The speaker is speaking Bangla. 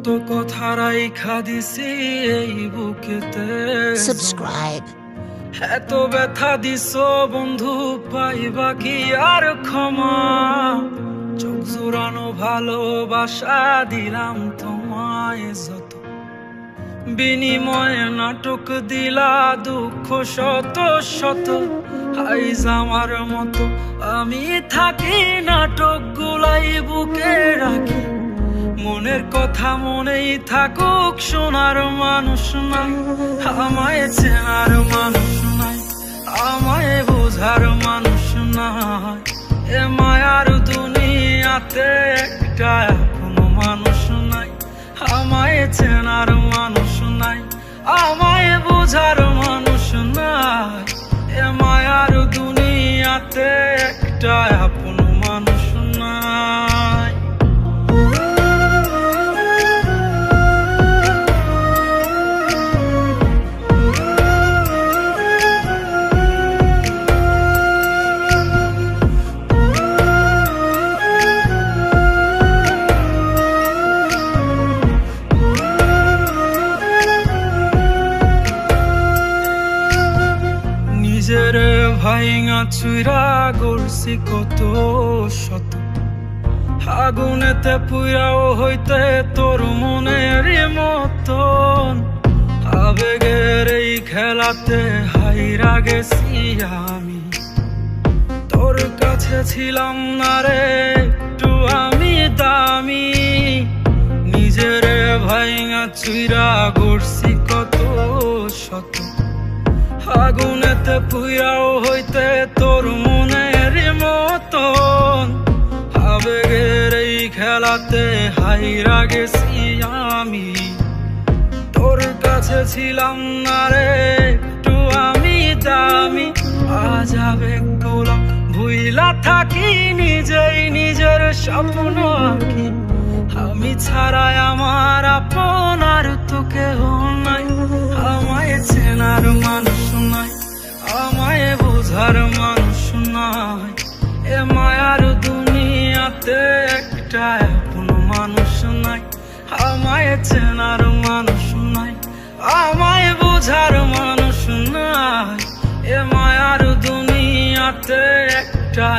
কত কথা রাইখা দিছি এই বুকেতে। Subscribe. এত ব্যথা দিছো বন্ধু, পাইবা কি আর ক্ষমা? চোখ জোড়ানো ভালোবাসা দিলাম তোমায় যত, বিনিময়ে নাটক দিলা দুঃখ শত শত। আইজ আমার মতো আমি থাকি, নাটক গুলাই বুকে রাখি। মনের কথা মনেই থাকুক, শোনার মানুষ নাই, আমায় চেনার মানুষ নাই, আমায় বোঝার মানুষ নাই। এ মায়ার দুনিয়াতে একটা কোনো মানুষ নাই, আমায় চেনার মানুষ নাই, আমায় বোঝার মানুষ নাই। এ মায়ার দুনিয়াতে একটা কোনো মানুষ নাই। নিজের ভাইঙা চুইরা গড়ছি কত শত, আগুনেতে পুইরাও হইতে তোর মনের মতন। আবেগের এই খেলাতে হাইরা গেছি আমি, তোর কাছে ছিলাম না রে একটু আমি দামি। নিজের ভাইঙা চুইরা গড়ছি কত শত, আগুনেতে পুইরাও হইতে তোর মনের মতন। আবেগের এই খেলাতে হাইরা গেছি আমি, তোর কাছে ছিলাম না রে একটু আমি দামি। আজ আবেগগুলো ভুইলা থাকি, নিজেই নিজের স্বপ্ন আঁকি। আমি ছাড়াই আমার আপন আর তো কেহ নাই, আমায় চেনার মানুষ নাই, আমায় বোঝার মানুষ নাই। এ মায়ার দুনিয়াতে একটা কোনো মানুষ নাই, আমায় চেনার মানুষ নাই, আমায় বোঝার মানুষ নাই। এ মায়ার দুনিয়াতে একটা